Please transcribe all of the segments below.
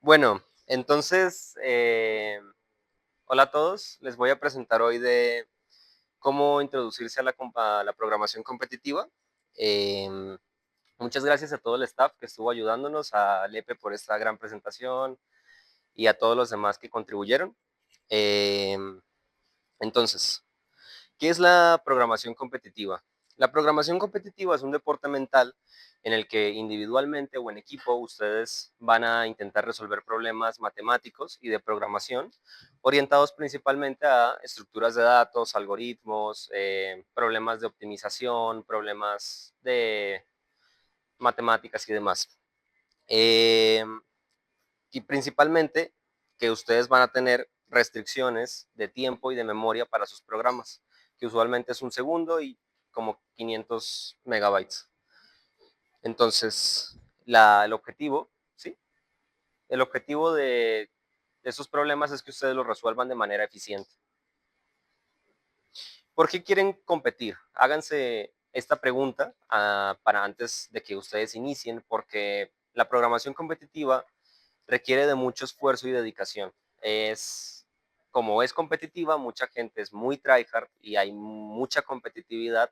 Bueno, entonces, hola a todos. Les voy a presentar hoy de cómo introducirse a la programación competitiva. Em, Muchas gracias a todo el staff que estuvo ayudándonos, a Lepe por esta gran presentación y a todos los demás que contribuyeron. Em, entonces, ¿qué es la programación competitiva? La programación competitiva es un deporte mental en el que individualmente o en equipo ustedes van a intentar resolver problemas matemáticos y de programación orientados principalmente a estructuras de datos, algoritmos, problemas de optimización, problemas de matemáticas y demás. Eh, y principalmente que ustedes van a tener restricciones de tiempo y de memoria para sus programas, que usualmente es un segundo y como 500 megabytes. Entonces, el objetivo, ¿sí? El objetivo de esos problemas es que ustedes los resuelvan de manera eficiente. ¿Por qué quieren competir? Háganse esta pregunta para antes de que ustedes inicien, porque la programación competitiva requiere de mucho esfuerzo y dedicación. Como es competitiva, mucha gente es muy tryhard y hay mucha competitividad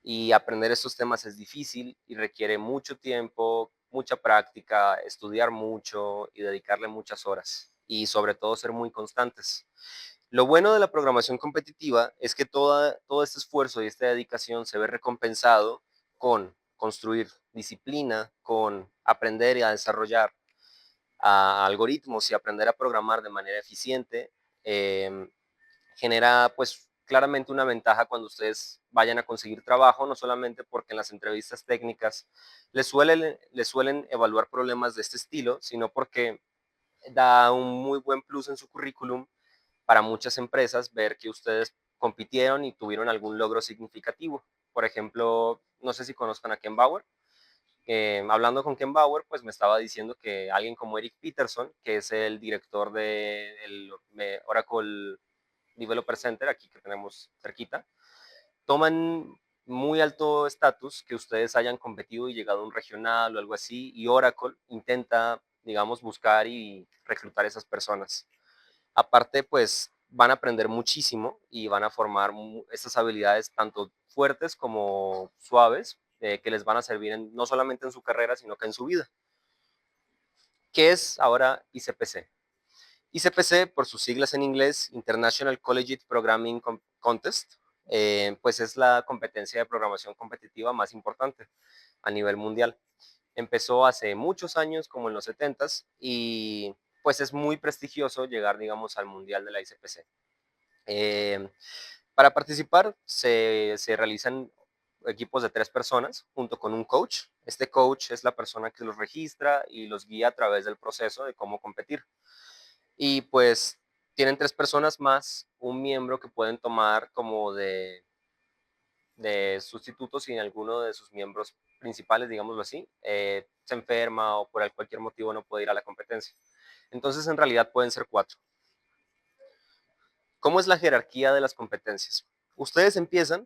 y aprender estos temas es difícil y requiere mucho tiempo, mucha práctica, estudiar mucho y dedicarle muchas horas y sobre todo ser muy constantes. Lo bueno de la programación competitiva es que todo este esfuerzo y esta dedicación se ve recompensado con construir disciplina, con aprender y a desarrollar algoritmos y aprender a programar de manera eficiente, eh, genera pues claramente una ventaja cuando ustedes vayan a conseguir trabajo, no solamente porque en las entrevistas técnicas les suelen evaluar problemas de este estilo, sino porque da un muy buen plus en su currículum para muchas empresas ver que ustedes compitieron y tuvieron algún logro significativo. Por ejemplo, no sé si conozcan a Ken Bauer. Hablando con Ken Bauer, pues me estaba diciendo que alguien como Eric Peterson, que es el director del Oracle Developer Center, aquí que tenemos cerquita, toman muy alto estatus que ustedes hayan competido y llegado a un regional o algo así, y Oracle intenta, digamos, buscar y reclutar a esas personas. Aparte, pues van a aprender muchísimo y van a formar estas habilidades tanto fuertes como suaves que les van a servir no solamente en su carrera, sino que en su vida. ¿Qué es ahora ICPC? ICPC, por sus siglas en inglés, International Collegiate Programming Contest, pues es la competencia de programación competitiva más importante a nivel mundial. Empezó hace muchos años, como en los 70s, y pues es muy prestigioso llegar, digamos, al mundial de la ICPC. Eh, para participar se realizan equipos de 3 personas junto con un coach. Este coach es la persona que los registra y los guía a través del proceso de cómo competir. Y pues tienen 3 personas más un miembro que pueden tomar como de sustitutos si alguno de sus miembros principales, digámoslo así, se enferma o por cualquier motivo no puede ir a la competencia. Entonces, en realidad pueden ser 4. ¿Cómo es la jerarquía de las competencias? Ustedes empiezan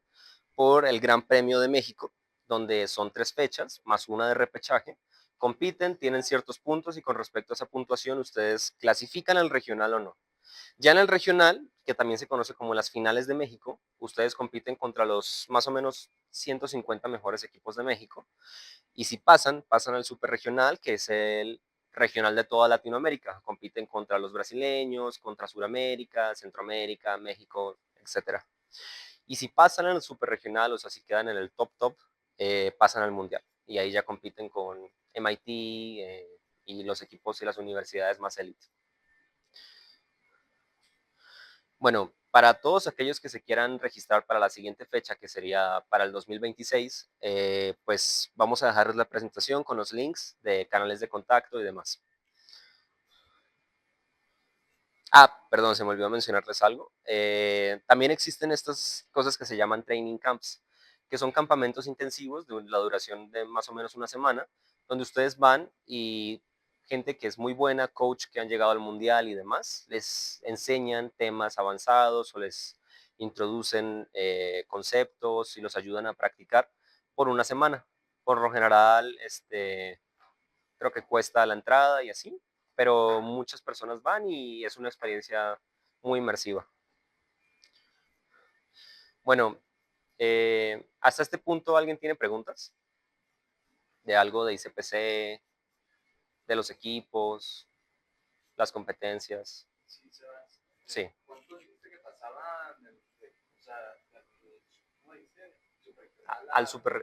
por el Gran Premio de México, donde son 3 fechas, más una de repechaje. Compiten, tienen ciertos puntos y con respecto a esa puntuación ustedes clasifican al regional o no. Ya en el regional, que también se conoce como las finales de México, ustedes compiten contra los más o menos 150 mejores equipos de México. Y si pasan al superregional, que es el regional de toda Latinoamérica. Compiten contra los brasileños, contra Sudamérica, Centroamérica, México, etcétera. Y si pasan al superregional, o sea, si quedan en el top, pasan al mundial. Y ahí ya compiten con MIT y los equipos y las universidades más élite. Bueno, para todos aquellos que se quieran registrar para la siguiente fecha, que sería para el 2026, pues vamos a dejarles la presentación con los links de canales de contacto y demás. Perdón, se me olvidó mencionarles algo. También existen estas cosas que se llaman training camps, que son campamentos intensivos de la duración de más o menos una semana, donde ustedes van y gente que es muy buena, coach que han llegado al mundial y demás, les enseñan temas avanzados o les introducen conceptos y los ayudan a practicar por una semana. Por lo general, creo que cuesta la entrada y así. pero muchas personas van y es una experiencia muy inmersiva. Bueno, hasta este punto, ¿alguien tiene preguntas de algo de ICPC, de los equipos, las competencias? Sí, Sebas. Sí. ¿Cuánto dijiste que pasaban? O sea, ¿cómo dice?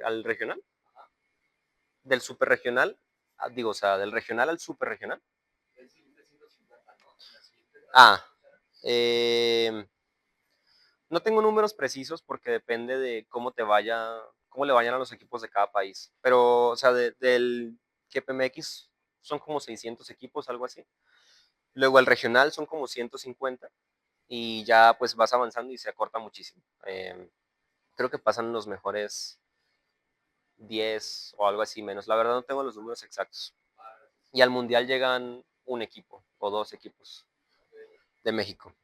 ¿Al regional? Ajá. Del super regional, digo, o sea, del regional al super regional. El siguiente 150, ¿no? La siguiente. Ah, eh, no tengo números precisos porque depende de cómo te vaya, cómo le vayan a los equipos de cada país. Pero, o sea, del GPMX son como 600 equipos, algo así. Luego el regional son como 150 y ya pues vas avanzando y se acorta muchísimo. Creo que pasan los mejores 10 o algo así menos. La verdad no tengo los números exactos. Y al mundial llegan un equipo o dos equipos de México.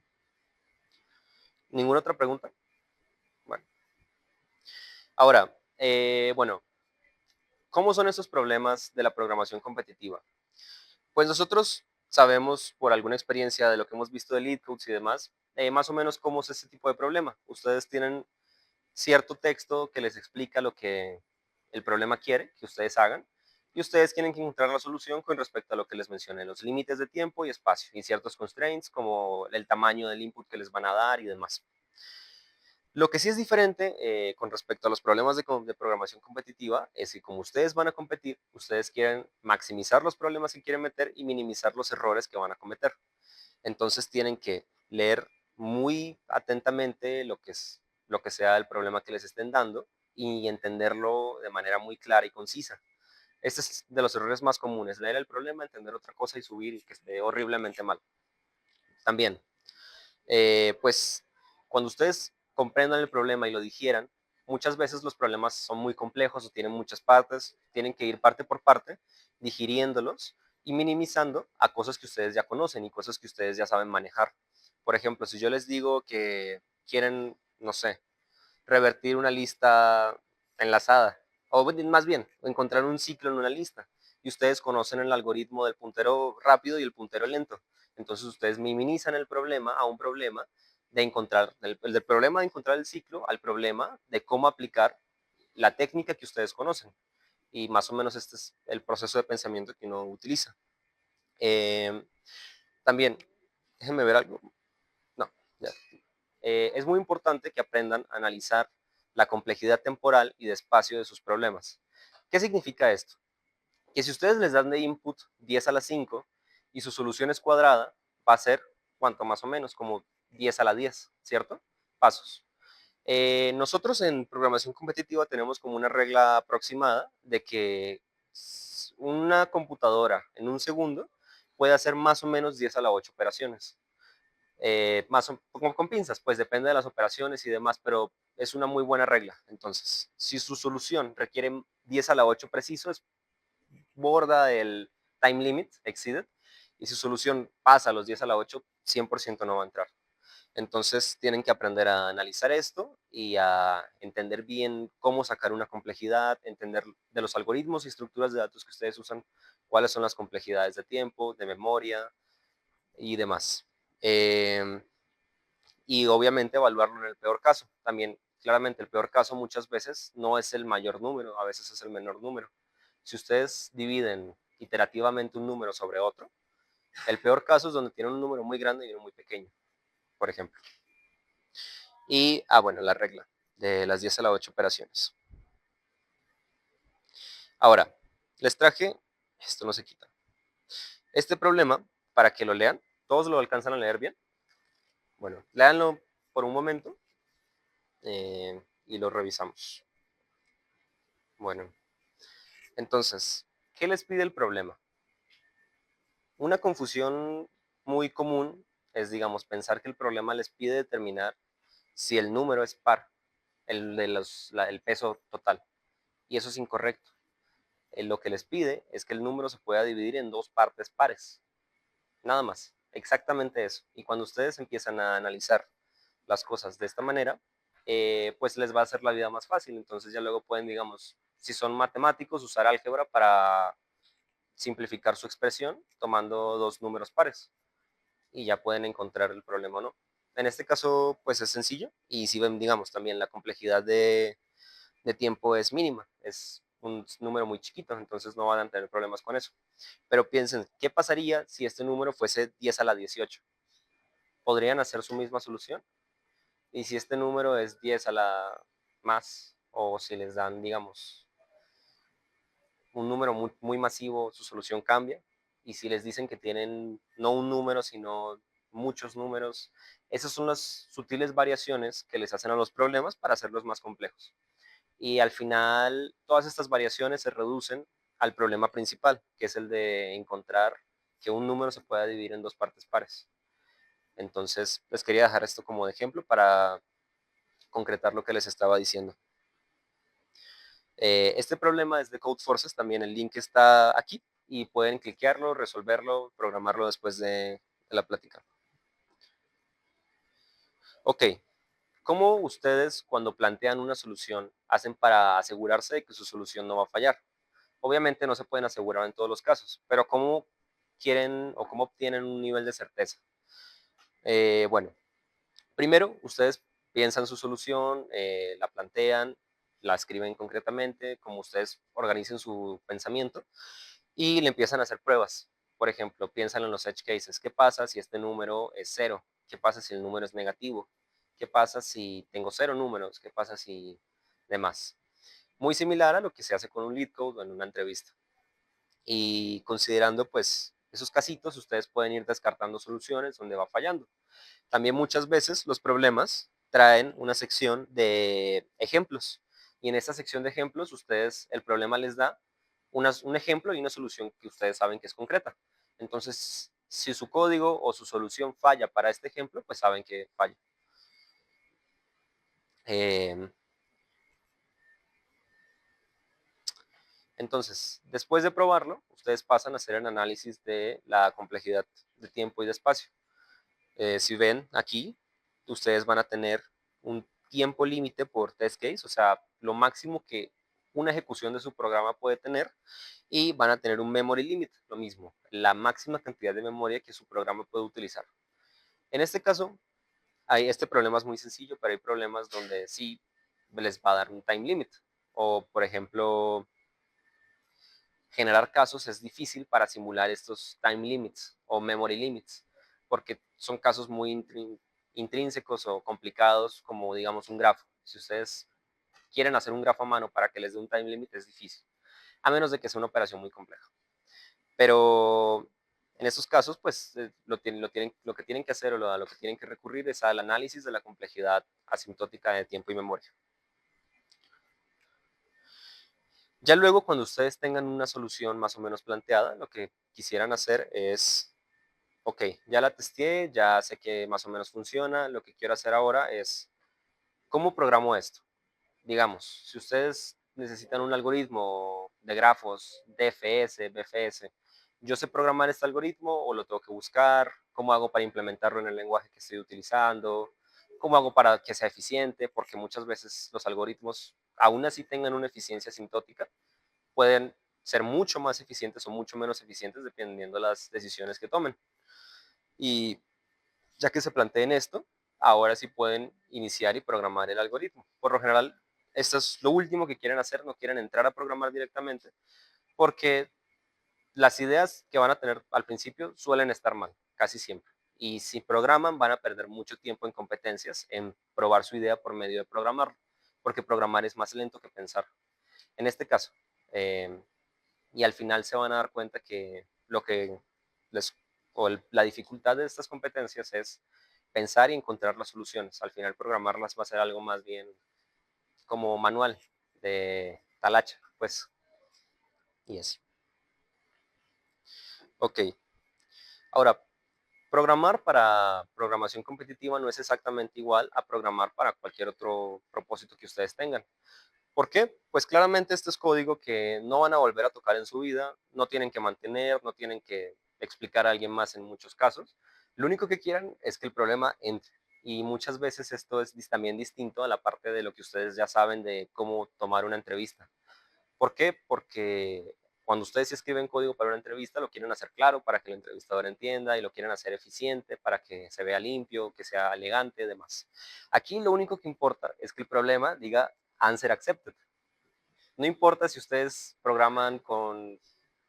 ¿Ninguna otra pregunta? Bueno. Ahora, bueno, ¿cómo son esos problemas de la programación competitiva? Pues nosotros sabemos por alguna experiencia de lo que hemos visto de LeetCodes y demás, más o menos cómo es ese tipo de problema. Ustedes tienen cierto texto que les explica lo que el problema quiere que ustedes hagan y ustedes tienen que encontrar la solución con respecto a lo que les mencioné, los límites de tiempo y espacio y ciertos constraints como el tamaño del input que les van a dar y demás. Lo que sí es diferente con respecto a los problemas de programación competitiva es que como ustedes van a competir, ustedes quieren maximizar los problemas que quieren meter y minimizar los errores que van a cometer. Entonces tienen que leer muy atentamente lo que sea el problema que les estén dando y entenderlo de manera muy clara y concisa. Este es de los errores más comunes, leer el problema, entender otra cosa y subir y que esté horriblemente mal. También, pues cuando ustedes comprendan el problema y lo digieran, muchas veces los problemas son muy complejos o tienen muchas partes, tienen que ir parte por parte, digiriéndolos y minimizando a cosas que ustedes ya conocen y cosas que ustedes ya saben manejar. Por ejemplo, si yo les digo que quieren, no sé, revertir una lista enlazada, o más bien, encontrar un ciclo en una lista, y ustedes conocen el algoritmo del puntero rápido y el puntero lento. Entonces ustedes minimizan el problema a un problema de encontrar, del problema de encontrar el ciclo al problema de cómo aplicar la técnica que ustedes conocen. Y más o menos este es el proceso de pensamiento que uno utiliza. Eh, también, déjenme ver algo. No, ya. Es muy importante que aprendan a analizar la complejidad temporal y de espacio de sus problemas. ¿Qué significa esto? Que si ustedes les dan de input 10 a la 5 y su solución es cuadrada, va a ser, ¿cuánto más o menos? Como 10 a la 10, ¿cierto? Pasos. Nosotros en programación competitiva tenemos como una regla aproximada de que una computadora en un segundo puede hacer más o menos 10 a la 8 operaciones. Más con pinzas, pues depende de las operaciones y demás, pero es una muy buena regla. Entonces, si su solución requiere 10 a la 8 preciso, es borda el time limit, exceeded, y si su solución pasa a los 10 a la 8, 100% no va a entrar. Entonces, tienen que aprender a analizar esto y a entender bien cómo sacar una complejidad, entender de los algoritmos y estructuras de datos que ustedes usan, cuáles son las complejidades de tiempo, de memoria y demás. Y obviamente evaluarlo en el peor caso. También, claramente, el peor caso muchas veces no es el mayor número, a veces es el menor número. Si ustedes dividen iterativamente un número sobre otro, el peor caso es donde tienen un número muy grande y uno muy pequeño, por ejemplo. Y, bueno, la regla de las 10 a la 8 operaciones. Ahora, les traje, esto no se quita, este problema para que lo lean. ¿Todos lo alcanzan a leer bien? Bueno, léanlo por un momento y lo revisamos. Bueno, entonces, ¿qué les pide el problema? Una confusión muy común es, digamos, pensar que el problema les pide determinar si el número es par, el peso total. Y eso es incorrecto. Lo que les pide es que el número se pueda dividir en dos partes pares. Nada más. Exactamente eso. Y cuando ustedes empiezan a analizar las cosas de esta manera, pues les va a hacer la vida más fácil. Entonces ya luego pueden, digamos, si son matemáticos, usar álgebra para simplificar su expresión tomando dos números pares y ya pueden encontrar el problema o no. En este caso, pues es sencillo y si ven, digamos, también la complejidad de tiempo es mínima, es un número muy chiquito, entonces no van a tener problemas con eso. Pero piensen, ¿qué pasaría si este número fuese 10 a la 18? ¿Podrían hacer su misma solución? Y si este número es 10 a la más, o si les dan, digamos, un número muy, muy masivo, su solución cambia. Y si les dicen que tienen no un número, sino muchos números, esas son las sutiles variaciones que les hacen a los problemas para hacerlos más complejos. Y al final, todas estas variaciones se reducen al problema principal, que es el de encontrar que un número se pueda dividir en dos partes pares. Entonces, les quería dejar esto como de ejemplo para concretar lo que les estaba diciendo. Este problema es de Codeforces, también el link está aquí y pueden cliquearlo, resolverlo, programarlo después de la plática. Ok, ¿cómo ustedes cuando plantean una solución hacen para asegurarse de que su solución no va a fallar? Obviamente no se pueden asegurar en todos los casos, pero ¿cómo quieren o cómo obtienen un nivel de certeza? Bueno, primero ustedes piensan su solución, la plantean, la escriben concretamente, como ustedes organicen su pensamiento y le empiezan a hacer pruebas. Por ejemplo, piensan en los edge cases. ¿Qué pasa si este número es cero? ¿Qué pasa si el número es negativo? ¿Qué pasa si tengo cero números? ¿Qué pasa si demás? Muy similar a lo que se hace con un lead code o en una entrevista. Y considerando pues esos casitos, ustedes pueden ir descartando soluciones donde va fallando. También muchas veces los problemas traen una sección de ejemplos y en esta sección de ejemplos ustedes el problema les da un ejemplo y una solución que ustedes saben que es concreta. Entonces, si su código o su solución falla para este ejemplo, pues saben que falla. Eh, entonces, después de probarlo, ustedes pasan a hacer el análisis de la complejidad de tiempo y de espacio. Si ven aquí, ustedes van a tener un tiempo límite por test case, o sea, lo máximo que una ejecución de su programa puede tener, y van a tener un memory limit, lo mismo, la máxima cantidad de memoria que su programa puede utilizar. En este caso, este problema es muy sencillo, pero hay problemas donde sí les va a dar un time limit, o por ejemplo, generar casos es difícil para simular estos time limits o memory limits, porque son casos muy intrínsecos o complicados, como digamos un grafo. Si ustedes quieren hacer un grafo a mano para que les dé un time limit es difícil, a menos de que sea una operación muy compleja. Pero en estos casos, pues lo que tienen que hacer o a lo que tienen que recurrir es al análisis de la complejidad asintótica de tiempo y memoria. Ya luego, cuando ustedes tengan una solución más o menos planteada, lo que quisieran hacer es ok, ya la testé, ya sé que más o menos funciona. Lo que quiero hacer ahora es, ¿cómo programo esto? Digamos, si ustedes necesitan un algoritmo de grafos, DFS, BFS, yo sé programar este algoritmo o lo tengo que buscar, cómo hago para implementarlo en el lenguaje que estoy utilizando, cómo hago para que sea eficiente, porque muchas veces los algoritmos, aún así tengan una eficiencia asintótica, pueden ser mucho más eficientes o mucho menos eficientes dependiendo de las decisiones que tomen. Y ya que se planteen esto, ahora sí pueden iniciar y programar el algoritmo. Por lo general, esto es lo último que quieren hacer, no quieren entrar a programar directamente, porque las ideas que van a tener al principio suelen estar mal, casi siempre. Y si programan, van a perder mucho tiempo en competencias, en probar su idea por medio de programar, porque programar es más lento que pensar. En este caso, eh, y al final se van a dar cuenta que lo que les, o la dificultad de estas competencias es pensar y encontrar las soluciones. Al final programarlas va a ser algo más bien como manual de talacha, pues, y así. Ok, ahora, programar para programación competitiva no es exactamente igual a programar para cualquier otro propósito que ustedes tengan. ¿Por qué? Pues claramente este es código que no van a volver a tocar en su vida, no tienen que mantener, no tienen que explicar a alguien más en muchos casos. Lo único que quieran es que el problema entre. Y muchas veces esto es también distinto a la parte de lo que ustedes ya saben de cómo tomar una entrevista. ¿Por qué? Porque cuando ustedes sí escriben código para una entrevista, lo quieren hacer claro para que el entrevistador entienda y lo quieren hacer eficiente para que se vea limpio, que sea elegante y demás. Aquí lo único que importa es que el problema diga answer accepted. No importa si ustedes programan con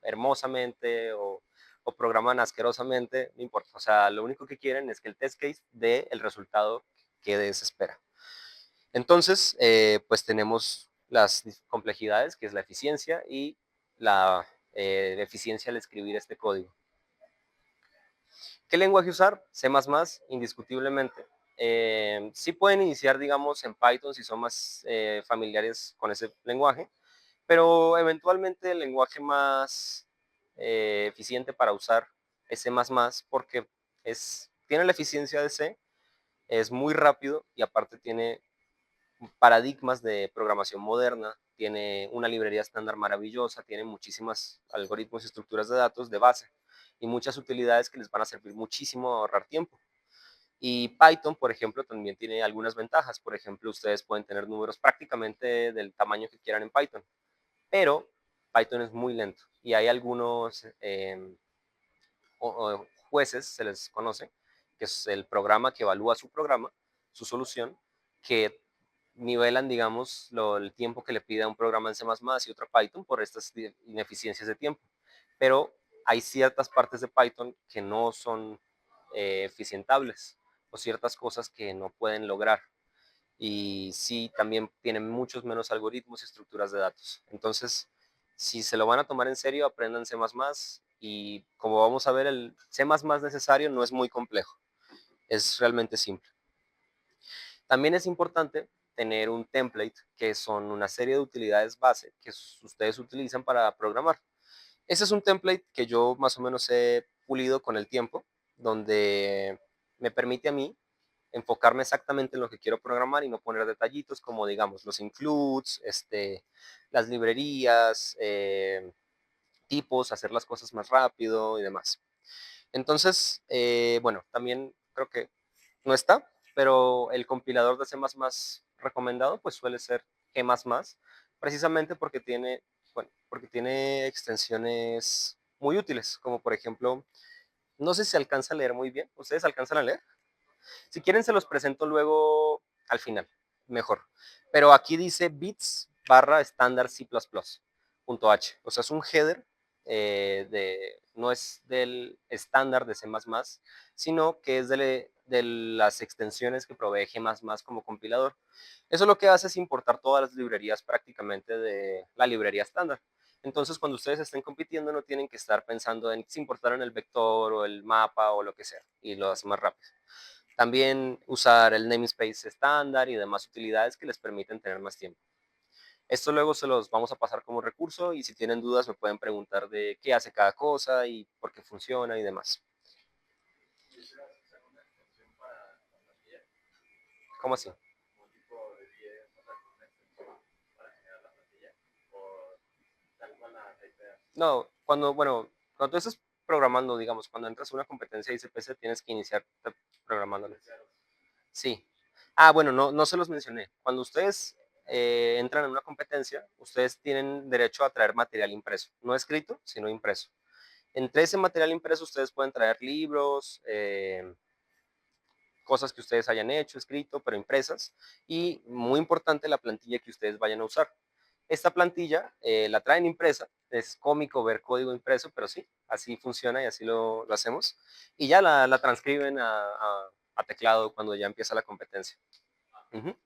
hermosamente o programan asquerosamente, no importa. O sea, lo único que quieren es que el test case dé el resultado que se espera. Entonces, pues tenemos las complejidades, que es la eficiencia y la eficiencia al escribir este código. ¿Qué lenguaje usar? C++, indiscutiblemente. Sí pueden iniciar, digamos, en Python si son más familiares con ese lenguaje, pero eventualmente el lenguaje más eficiente para usar es C++ porque tiene la eficiencia de C, es muy rápido y aparte tiene paradigmas de programación moderna, tiene una librería estándar maravillosa, tiene muchísimos algoritmos y estructuras de datos de base y muchas utilidades que les van a servir muchísimo a ahorrar tiempo. Y Python, por ejemplo, también tiene algunas ventajas. Por ejemplo, ustedes pueden tener números prácticamente del tamaño que quieran en Python, pero Python es muy lento y hay algunos jueces, se les conoce, que es el programa que evalúa su programa, su solución, que nivelan, digamos, el tiempo que le pide a un programa en C++ y otro Python por estas ineficiencias de tiempo. Pero hay ciertas partes de Python que no son eficientables o ciertas cosas que no pueden lograr. Y sí, también tienen muchos menos algoritmos y estructuras de datos. Entonces, si se lo van a tomar en serio, aprendan C++ y como vamos a ver, el C++ necesario no es muy complejo, es realmente simple. También es importante tener un template, que son una serie de utilidades base que ustedes utilizan para programar. Ese es un template que yo más o menos he pulido con el tiempo, donde me permite a mí enfocarme exactamente en lo que quiero programar y no poner detallitos como, digamos, los includes, las librerías, tipos, hacer las cosas más rápido y demás. Entonces, bueno, también creo que no está, pero el compilador de C++ recomendado pues suele ser G++, precisamente porque tiene extensiones muy útiles, como por ejemplo, no sé si se alcanza a leer muy bien. ¿Ustedes alcanzan a leer? Si quieren se los presento luego al final, mejor. Pero aquí dice bits barra estándar C++.h. O sea, es un header no es del estándar de C++, sino que es de las extensiones que provee G++ como compilador. Eso lo que hace es importar todas las librerías prácticamente de la librería estándar. Entonces, cuando ustedes estén compitiendo, no tienen que estar pensando en si importaron el vector o el mapa o lo que sea, y lo hace más rápido. También usar el namespace estándar y demás utilidades que les permiten tener más tiempo. Esto luego se los vamos a pasar como recurso y si tienen dudas me pueden preguntar de qué hace cada cosa y por qué funciona y demás. ¿Cómo así? No, cuando tú estás programando, digamos, cuando entras a una competencia de ICPC, tienes que iniciar programándolo. Sí. Ah, bueno, no se los mencioné. Cuando ustedes entran en una competencia, ustedes tienen derecho a traer material impreso. No escrito, sino impreso. Entre ese material impreso ustedes pueden traer libros, cosas que ustedes hayan hecho, escrito, pero impresas. Y muy importante, la plantilla que ustedes vayan a usar. Esta plantilla la traen impresa. Es cómico ver código impreso, pero sí, así funciona y así lo hacemos. Y ya la transcriben a teclado cuando ya empieza la competencia. Uh-huh.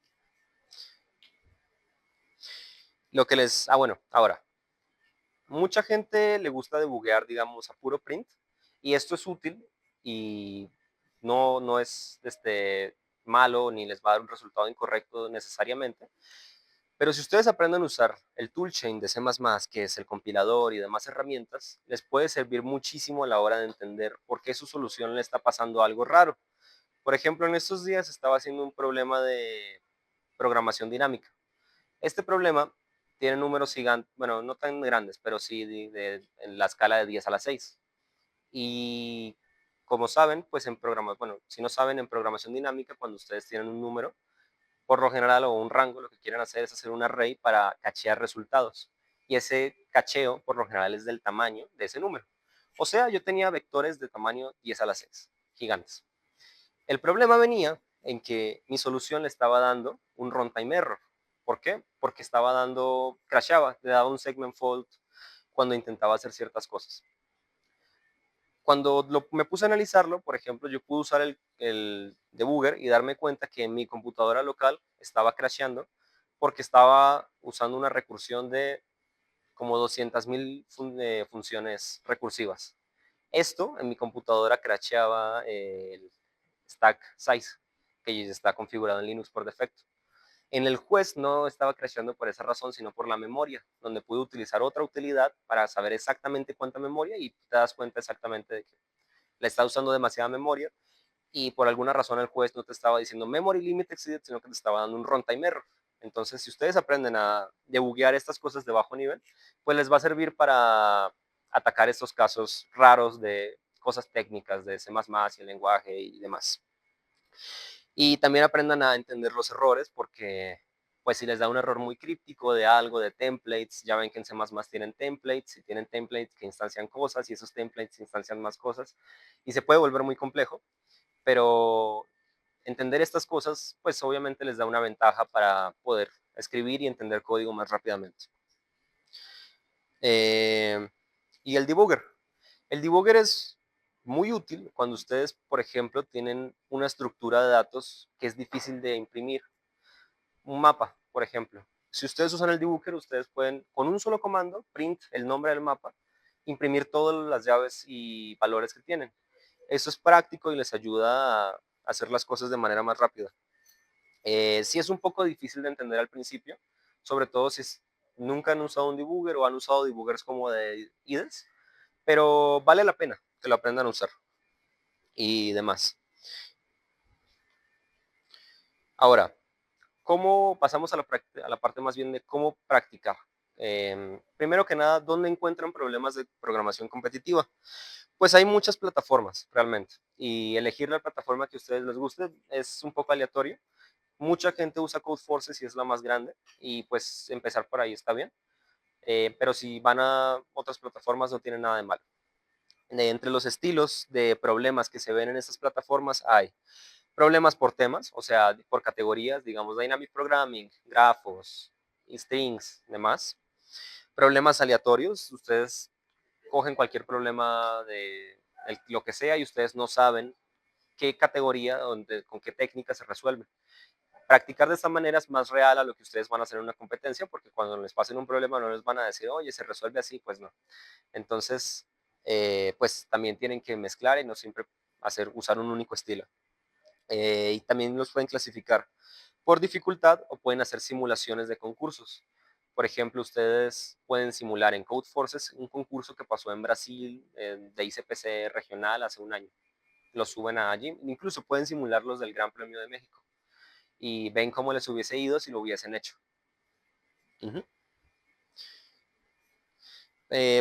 Bueno, ahora, mucha gente le gusta debuguear, digamos, a puro print, y esto es útil y no es malo ni les va a dar un resultado incorrecto necesariamente. Pero si ustedes aprenden a usar el toolchain de C++, que es el compilador y demás herramientas, les puede servir muchísimo a la hora de entender por qué su solución le está pasando algo raro. Por ejemplo, en estos días estaba haciendo un problema de programación dinámica. Este problema tiene números gigantes, bueno, no tan grandes, pero sí en la escala de 10 a la 6. Y como saben, pues si no saben, en programación dinámica, cuando ustedes tienen un número, por lo general, o un rango, lo que quieren hacer es hacer un array para cachear resultados. y ese cacheo por lo general es del tamaño de ese número. O sea, yo tenía vectores de tamaño 10 a la 6, gigantes. El problema venía en que mi solución le estaba dando un runtime error. ¿Por qué? Porque estaba dando, crashaba, le daba un segment fault cuando intentaba hacer ciertas cosas. Cuando me puse a analizarlo, por ejemplo, yo pude usar el debugger y darme cuenta que en mi computadora local estaba crasheando porque estaba usando una recursión de como 200.000 funciones recursivas. Esto en mi computadora crasheaba el stack size, que ya está configurado en Linux por defecto. En el juez no estaba crasheando por esa razón, sino por la memoria, donde pude utilizar otra utilidad para saber exactamente cuánta memoria y te das cuenta exactamente de que le está usando demasiada memoria y por alguna razón el juez no te estaba diciendo memory limit exceeded, sino que te estaba dando un runtime error. Entonces, si ustedes aprenden a debuguear estas cosas de bajo nivel, pues les va a servir para atacar estos casos raros de cosas técnicas de C++ y el lenguaje y demás. Y también aprendan a entender los errores porque pues si les da un error muy críptico de algo, de templates, ya ven que en C++ tienen templates y tienen templates que instancian cosas y esos templates instancian más cosas y se puede volver muy complejo, pero entender estas cosas pues obviamente les da una ventaja para poder escribir y entender código más rápidamente. Y el debugger. El debugger es muy útil cuando ustedes, por ejemplo, tienen una estructura de datos que es difícil de imprimir. Un mapa, por ejemplo. Si ustedes usan el debugger, ustedes pueden, con un solo comando, print el nombre del mapa, imprimir todas las llaves y valores que tienen. Eso es práctico y les ayuda a hacer las cosas de manera más rápida. Sí es un poco difícil de entender al principio, sobre todo si nunca han usado un debugger o han usado debuggers como de IDES, pero vale la pena que lo aprendan a usar y demás. Ahora, ¿cómo pasamos a la parte más bien de cómo practicar? Primero que nada, ¿dónde encuentran problemas de programación competitiva? Pues hay muchas plataformas realmente y elegir la plataforma que a ustedes les guste es un poco aleatorio. Mucha gente usa Codeforces y es la más grande y pues empezar por ahí está bien. Pero si van a otras plataformas no tiene nada de malo. Entre los estilos de problemas que se ven en estas plataformas hay problemas por temas, o sea, por categorías, digamos Dynamic Programming, grafos, strings, demás. Problemas aleatorios, ustedes cogen cualquier problema de lo que sea y ustedes no saben qué categoría, con qué técnica se resuelve. Practicar de esta manera es más real a lo que ustedes van a hacer en una competencia, porque cuando les pasen un problema no les van a decir, oye, se resuelve así, pues no. Entonces, pues también tienen que mezclar y no siempre usar un único estilo. Y también los pueden clasificar por dificultad o pueden hacer simulaciones de concursos. Por ejemplo, ustedes pueden simular en Codeforces un concurso que pasó en Brasil de ICPC regional hace un año. Lo suben allí, incluso pueden simular los del Gran Premio de México y ven cómo les hubiese ido si lo hubiesen hecho. Uh-huh.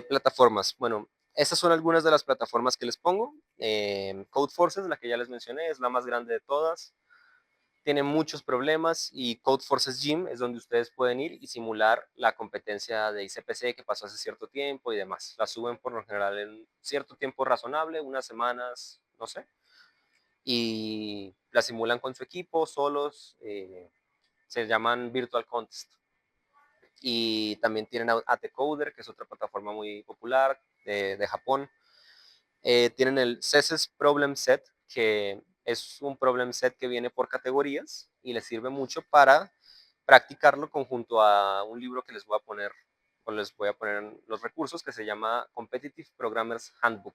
Plataformas. Bueno, estas son algunas de las plataformas que les pongo. Codeforces, la que ya les mencioné, es la más grande de todas. Tiene muchos problemas y Codeforces Gym es donde ustedes pueden ir y simular la competencia de ICPC que pasó hace cierto tiempo y demás. La suben por lo general en cierto tiempo razonable, unas semanas, no sé, y la simulan con su equipo, solos, se llaman Virtual Contest. Y también tienen ATCoder, que es otra plataforma muy popular de Japón. Tienen el CESES Problem Set, que es un problem set que viene por categorías y les sirve mucho para practicarlo conjunto a un libro que les voy a poner, o les voy a poner en los recursos, que se llama Competitive Programmers Handbook,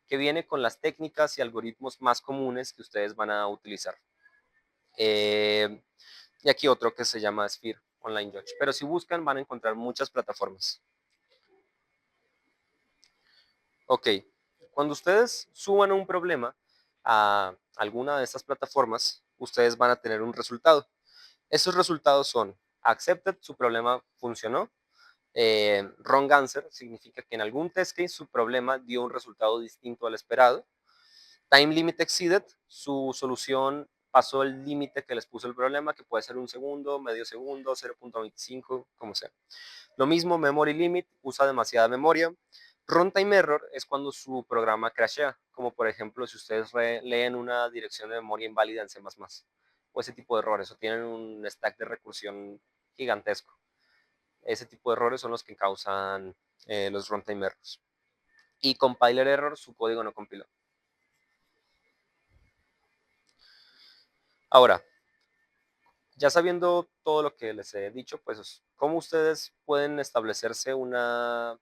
que viene con las técnicas y algoritmos más comunes que ustedes van a utilizar. Y aquí otro que se llama Sphere Online Judge. Pero si buscan van a encontrar muchas plataformas. Ok, cuando ustedes suban un problema a alguna de estas plataformas, ustedes van a tener un resultado. Esos resultados son accepted, su problema funcionó. Wrong answer significa que en algún test case su problema dio un resultado distinto al esperado. Time limit exceeded, su solución pasó el límite que les puso el problema, que puede ser un segundo, medio segundo, 0.25, como sea. Lo mismo, memory limit, usa demasiada memoria. Runtime error es cuando su programa crashea, como por ejemplo si ustedes leen una dirección de memoria inválida en C++, o ese tipo de errores, o tienen un stack de recursión gigantesco. Ese tipo de errores son los que causan los runtime errors. Y compiler error, su código no compiló. Ahora, ya sabiendo todo lo que les he dicho, pues, ¿cómo ustedes pueden establecerse una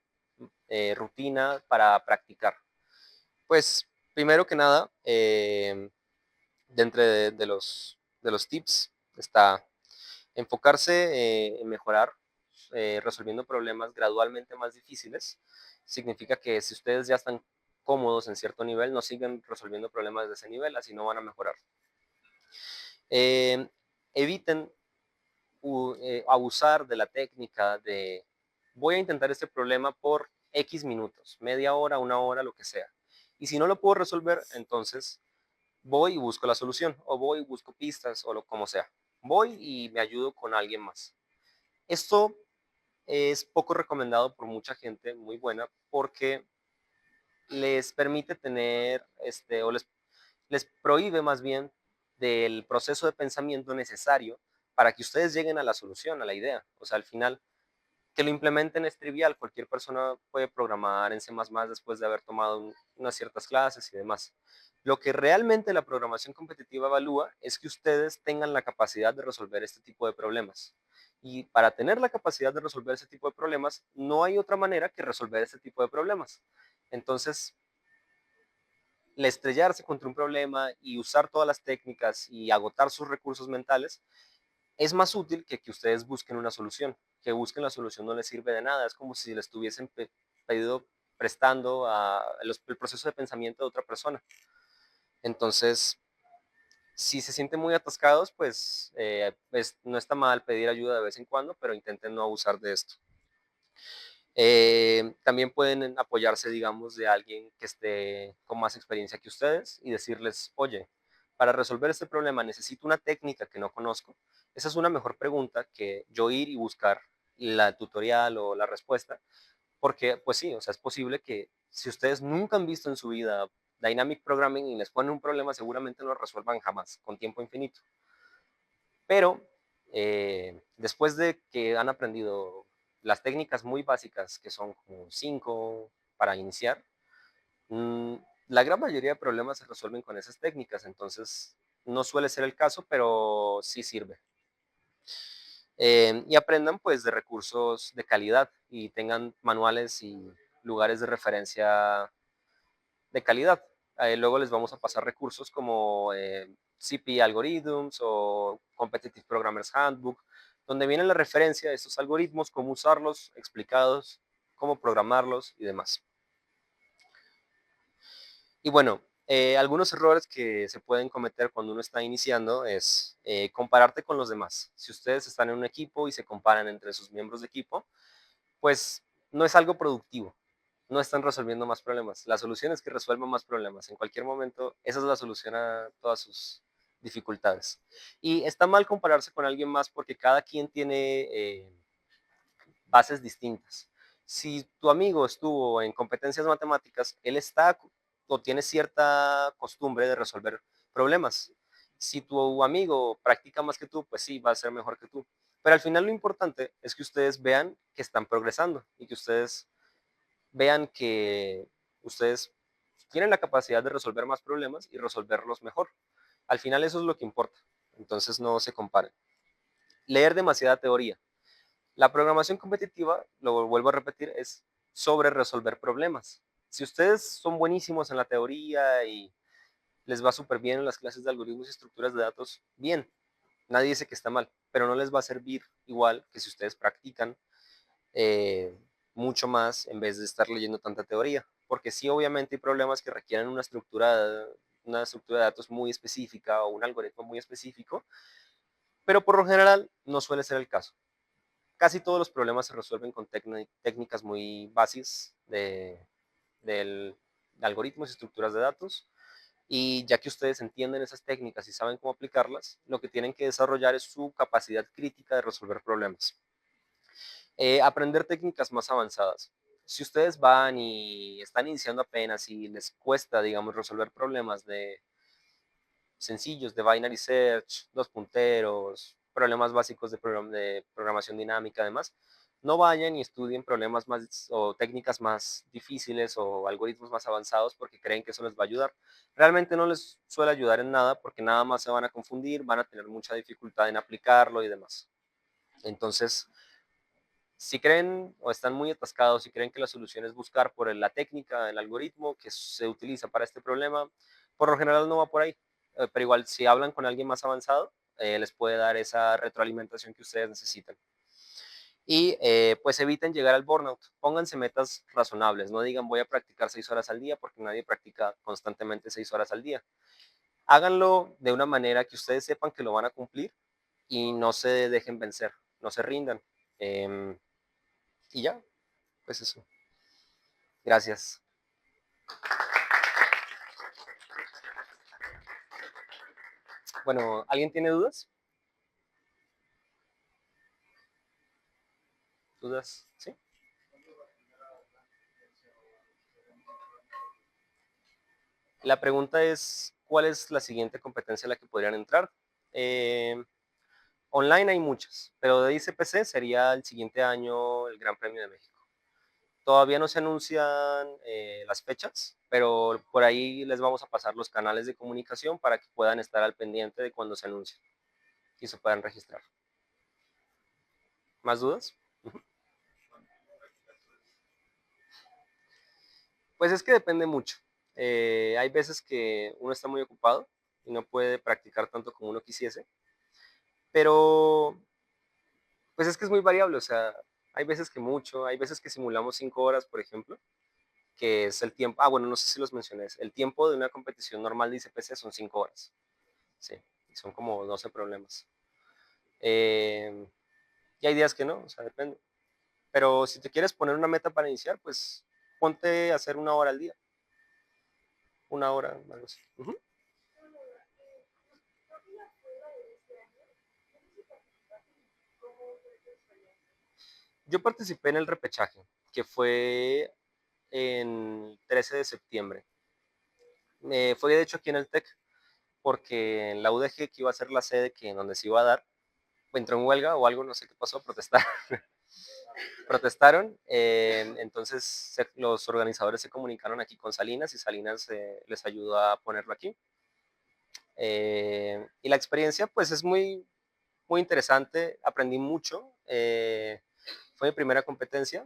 rutina para practicar? Pues, primero que nada, dentro de los tips está enfocarse en mejorar, resolviendo problemas gradualmente más difíciles. Significa que si ustedes ya están cómodos en cierto nivel, no siguen resolviendo problemas de ese nivel, así no van a mejorar. Eh, eviten abusar de la técnica de voy a intentar este problema por X minutos, media hora, una hora, lo que sea. Y si no lo puedo resolver, entonces voy y busco la solución, o voy y busco pistas, o lo como sea. Voy y me ayudo con alguien más. Esto es poco recomendado por mucha gente muy buena porque les permite tener, o les prohíbe más bien del proceso de pensamiento necesario para que ustedes lleguen a la solución, a la idea. O sea, al final, que lo implementen es trivial. Cualquier persona puede programar en C++ después de haber tomado unas ciertas clases y demás. Lo que realmente la programación competitiva evalúa es que ustedes tengan la capacidad de resolver este tipo de problemas. Y para tener la capacidad de resolver ese tipo de problemas, no hay otra manera que resolver este tipo de problemas. Entonces, el estrellarse contra un problema y usar todas las técnicas y agotar sus recursos mentales es más útil que ustedes busquen una solución. Que busquen la solución no les sirve de nada. Es como si le estuviesen pedido prestando el proceso de pensamiento de otra persona. Entonces, si se sienten muy atascados, pues no está mal pedir ayuda de vez en cuando, pero intenten no abusar de esto. También pueden apoyarse, digamos, de alguien que esté con más experiencia que ustedes y decirles, oye, para resolver este problema necesito una técnica que no conozco. Esa es una mejor pregunta que yo ir y buscar la tutorial o la respuesta, porque pues sí, o sea, es posible que si ustedes nunca han visto en su vida Dynamic Programming y les ponen un problema, seguramente no lo resuelvan jamás, con tiempo infinito. Pero después de que han aprendido las técnicas muy básicas, que son como 5 para iniciar, mm, la gran mayoría de problemas se resuelven con esas técnicas, entonces no suele ser el caso, pero sí sirve. Y aprendan pues de recursos de calidad y tengan manuales y lugares de referencia de calidad. Luego les vamos a pasar recursos como CP Algorithms o Competitive Programmers Handbook, donde viene la referencia de estos algoritmos, cómo usarlos, explicados, cómo programarlos y demás. Y bueno, algunos errores que se pueden cometer cuando uno está iniciando es compararte con los demás. Si ustedes están en un equipo y se comparan entre sus miembros de equipo, pues no es algo productivo. No están resolviendo más problemas. La solución es que resuelvan más problemas. En cualquier momento, esa es la solución a todas sus dificultades. Y está mal compararse con alguien más porque cada quien tiene bases distintas. Si tu amigo estuvo en competencias matemáticas, él está o tiene cierta costumbre de resolver problemas. Si tu amigo practica más que tú, pues sí, va a ser mejor que tú. Pero al final lo importante es que ustedes vean que están progresando y que ustedes vean que ustedes tienen la capacidad de resolver más problemas y resolverlos mejor. Al final eso es lo que importa. Entonces no se comparen. Leer demasiada teoría. La programación competitiva, lo vuelvo a repetir, es sobre resolver problemas. Si ustedes son buenísimos en la teoría y les va súper bien en las clases de algoritmos y estructuras de datos, bien, nadie dice que está mal, pero no les va a servir igual que si ustedes practican eh, mucho más en vez de estar leyendo tanta teoría. Porque sí, obviamente hay problemas que requieren una estructura de datos muy específica o un algoritmo muy específico, pero por lo general no suele ser el caso. Casi todos los problemas se resuelven con técnicas muy básicas de algoritmos y estructuras de datos. Y ya que ustedes entienden esas técnicas y saben cómo aplicarlas, lo que tienen que desarrollar es su capacidad crítica de resolver problemas. Aprender técnicas más avanzadas. Si ustedes van y están iniciando apenas y les cuesta, digamos, resolver problemas de sencillos de binary search, dos punteros, problemas básicos de programación dinámica, además, no vayan y estudien problemas más o técnicas más difíciles o algoritmos más avanzados porque creen que eso les va a ayudar. Realmente no les suele ayudar en nada porque nada más se van a confundir, van a tener mucha dificultad en aplicarlo y demás. Entonces, si creen o están muy atascados y creen que la solución es buscar por la técnica, el algoritmo que se utiliza para este problema, por lo general no va por ahí. Pero igual, si hablan con alguien más avanzado, les puede dar esa retroalimentación que ustedes necesitan. Y pues eviten llegar al burnout. Pónganse metas razonables. No digan voy a practicar 6 horas al día porque nadie practica constantemente 6 horas al día. Háganlo de una manera que ustedes sepan que lo van a cumplir y no se dejen vencer, no se rindan. Em, y ya, pues eso. Gracias. Bueno, ¿alguien tiene dudas? ¿Dudas? ¿Sí? La pregunta es, ¿cuál es la siguiente competencia a la que podrían entrar? Eh, Online hay muchas, pero de ICPC sería el siguiente año el Gran Premio de México. Todavía no se anuncian las fechas, pero por ahí les vamos a pasar los canales de comunicación para que puedan estar al pendiente de cuando se anuncie y se puedan registrar. ¿Más dudas? Pues es que depende mucho. Hay veces que uno está muy ocupado y no puede practicar tanto como uno quisiese, pero pues es que es muy variable, o sea, hay veces que mucho, hay veces que simulamos 5 horas, por ejemplo, que es el tiempo, bueno, no sé si los mencioné, el tiempo de una competición normal de ICPC son 5 horas, sí, son como 12 problemas. Eh, y hay días que no, o sea, depende. Pero si te quieres poner una meta para iniciar, pues ponte a hacer 1 hora al día, 1 hora, algo así. Ujú. Yo participé en el repechaje, que fue en 13 de septiembre. Fue de hecho aquí en el TEC, porque en la UDG, que iba a ser la sede que en donde se iba a dar, entró en huelga o algo, no sé qué pasó, protestaron. Entonces los organizadores se comunicaron aquí con Salinas y Salinas les ayudó a ponerlo aquí. Y la experiencia pues es muy, muy interesante, aprendí mucho. Fue mi primera competencia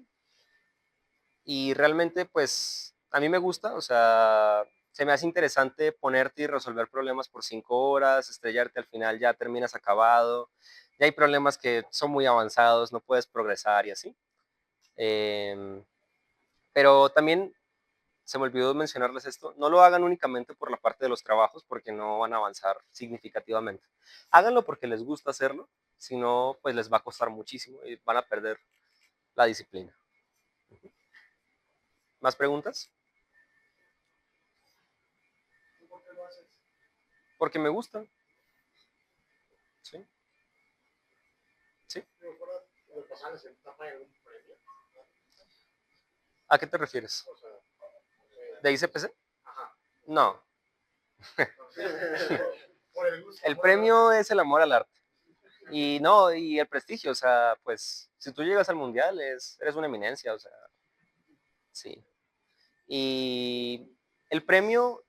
y realmente pues a mí me gusta, o sea, se me hace interesante ponerte y resolver problemas por 5 horas, estrellarte al final, ya terminas acabado, ya hay problemas que son muy avanzados, no puedes progresar y así. Eh, pero también se me olvidó mencionarles esto, no lo hagan únicamente por la parte de los trabajos porque no van a avanzar significativamente. Háganlo porque les gusta hacerlo, si no, pues les va a costar muchísimo y van a perder la disciplina. ¿Más preguntas? Porque me gusta. Sí, sí. ¿A qué te refieres? ¿De ICPC? No. El premio es el amor al arte. Y no, y el prestigio, o sea, pues, si tú llegas al mundial, eres una eminencia, o sea, sí. Y el premio,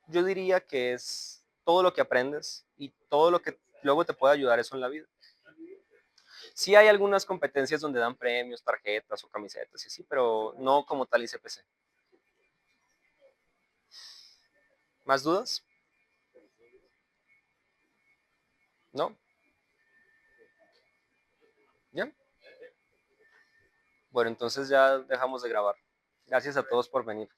yo diría que es todo lo que aprendes y todo lo que luego te puede ayudar eso en la vida. Sí hay algunas competencias donde dan premios, tarjetas o camisetas y así, pero no como tal ICPC. ¿Más dudas? ¿No? ¿Ya? Bueno, entonces ya dejamos de grabar. Gracias a todos por venir.